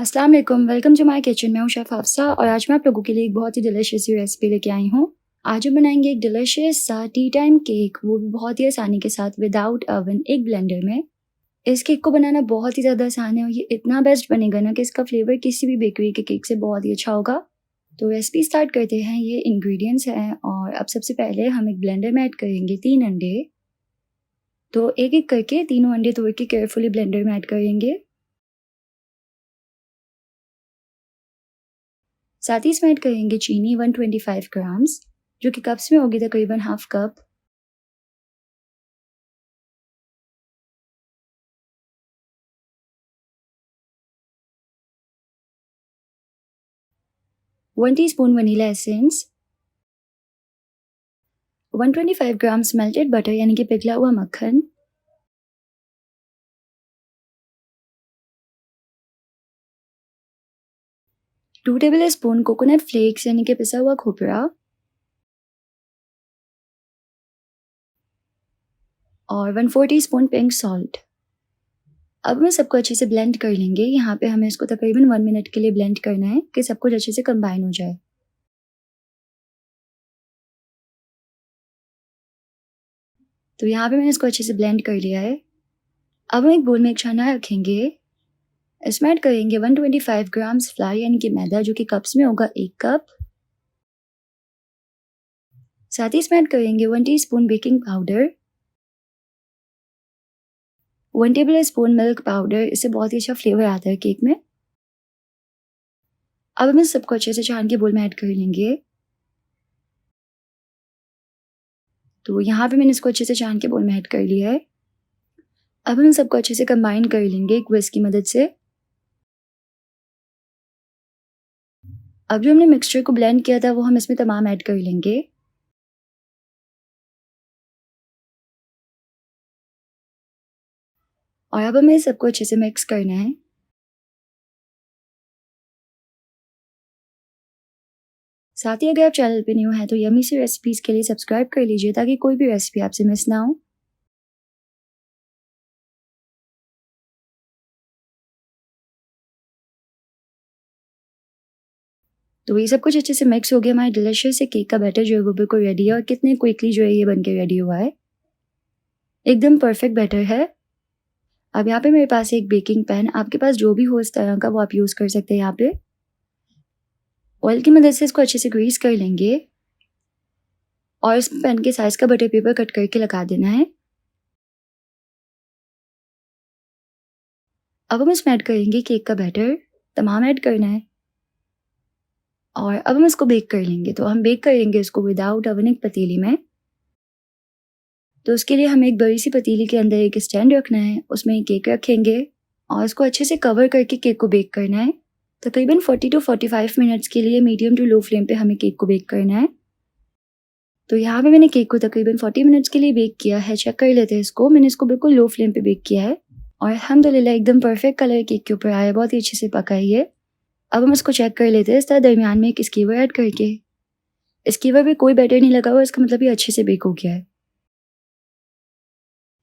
अस्सलाम वालेकुम, welcome to my kitchen. मैं हूँ शेफ़ हफ्सा और आज मैं आप लोगों के लिए एक बहुत ही डिलीशियस सी रेसिपी लेके आई हूँ। आज हम बनाएंगे एक डिलीशियस सा टी टाइम केक, वो भी बहुत ही आसानी के साथ विदाउट ओवन, एक ब्लेंडर में। इस केक को बनाना बहुत ही ज़्यादा आसान है और ये इतना बेस्ट बनेगा ना कि इसका फ्लेवर किसी भी बेकरी के केक से बहुत ही अच्छा होगा। तो रेसिपी स्टार्ट करते हैं। ये इंग्रेडिएंट्स हैं और अब सबसे पहले हम एक ब्लेंडर में ऐड करेंगे 3 अंडे। तो एक-एक करके तीनों अंडे तोड़ के केयरफुली ब्लेंडर में ऐड करेंगे। साथ ही इसमें ऐड करेंगे चीनी 125 ग्राम्स, जो कि कप्स में होगी तकरीबन half cup. One teaspoon vanilla essence, 125 grams melted butter यानी कि पिघला हुआ मक्खन, 2 टेबल स्पून कोकोनट फ्लेक्स यानी कि पिसा हुआ खोपरा और 1/4 टीस्पून पिंक सॉल्ट। अब हम सबको अच्छे से ब्लेंड कर लेंगे। यहाँ पे हमें इसको तकरीबन 1 मिनट के लिए ब्लेंड करना है कि सब कुछ अच्छे से कंबाइन हो जाए। तो यहाँ पे मैंने इसको अच्छे से ब्लेंड कर लिया है। अब हम एक बोल में एक छाना रखेंगे। इसमें ऐड करेंगे 125 ग्राम्स फ्लावर यानी कि मैदा, जो कि कप्स में होगा 1 कप। साथ ही इसमें ऐड करेंगे 1 teaspoon baking powder, 1 table spoon milk powder. इससे बहुत ही अच्छा फ्लेवर आता है केक में। अब हम इस सबको अच्छे से छान के बोल में ऐड कर लेंगे। तो यहाँ पे मैंने इसको अच्छे से छान के बोल में ऐड कर लिया है। अब हम इन सबको अच्छे से कंबाइन कर लेंगे एक विस्क की मदद से। अब जो हमने मिक्सचर को ब्लेंड किया था वो हम इसमें तमाम ऐड कर लेंगे। और अब हमें सबको अच्छे से मिक्स करना है। साथ ही अगर आप चैनल पे न्यू हैं तो यम्मी सी रेसिपीज़ के लिए सब्सक्राइब कर लीजिए ताकि कोई भी रेसिपी आपसे मिस ना हो। तो ये सब कुछ अच्छे से मिक्स हो गया। हमारा डिलीशियस से केक का बैटर जो है वो बिल्कुल रेडी है और कितने क्विकली जो है ये बनके रेडी हुआ है। एकदम परफेक्ट बैटर है। अब यहाँ पे मेरे पास है एक बेकिंग पैन। आपके पास जो भी हो इस तरह का वो आप यूज़ कर सकते हैं। यहाँ पे ऑयल की मदद से इसको अच्छे से ग्रीस कर लेंगे और इस पैन के साइज़ का बटर पेपर कट करके लगा देना है। अब हम इसमें ऐड करेंगे केक का बैटर, तमाम ऐड करना है और अब हम इसको बेक कर लेंगे। तो हम बेक करेंगे इसको विदाउट ओवन एक पतीली में। तो उसके लिए हमें एक बड़ी सी पतीली के अंदर एक स्टैंड रखना है, उसमें एक केक रखेंगे और इसको अच्छे से कवर करके केक को बेक करना है। तकरीबन 40 टू 45 मिनट्स के लिए मीडियम टू लो फ्लेम पे हमें केक को बेक करना है। तो यहाँ पे मैंने केक को तकरीबन 40 मिनट्स के लिए बेक किया है। चेक कर लेते हैं इसको। मैंने इसको बिल्कुल लो फ्लेम पे बेक किया है और अल्हम्दुलिल्लाह एकदम परफेक्ट कलर केक के ऊपर आया है, बहुत ही अच्छे से पका है ये। अब हम इसको चेक कर लेते हैं इस तरह दरमियान में एक स्कीवर ऐड करके। स्कीवर पे कोई बैटर नहीं लगा हुआ, इसका मतलब ये अच्छे से बेक हो गया है।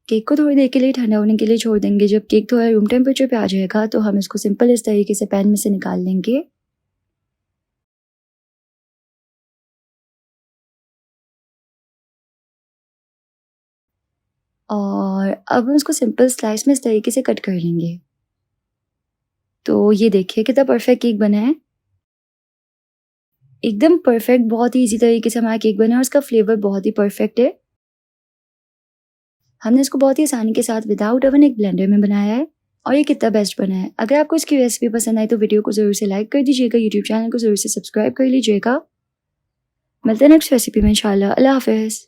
केक को थोड़ी देर के लिए ठंडा होने के लिए छोड़ देंगे। जब केक थोड़ा रूम टेम्परेचर पे आ जाएगा तो हम इसको सिंपल इस तरीके से पैन में से निकाल लेंगे। और अब हम इसको सिंपल स्लाइस में इस तरीके से कट कर लेंगे। तो ये देखिए कितना परफेक्ट केक बना है। एकदम परफेक्ट, बहुत ही ईज़ी तरीके से हमारा केक बना है और उसका फ्लेवर बहुत ही परफेक्ट है। हमने इसको बहुत ही आसानी के साथ विदाउट ओवन एक ब्लेंडर में बनाया है और ये कितना बेस्ट बना है। अगर आपको इसकी रेसिपी पसंद आई तो वीडियो को ज़रूर से लाइक कर दीजिएगा, यूट्यूब चैनल को ज़रूर से सब्सक्राइब कर लीजिएगा। मिलते हैं नेक्स्ट रेसिपी में इंशाल्लाह। अल्लाह हाफ़िज़।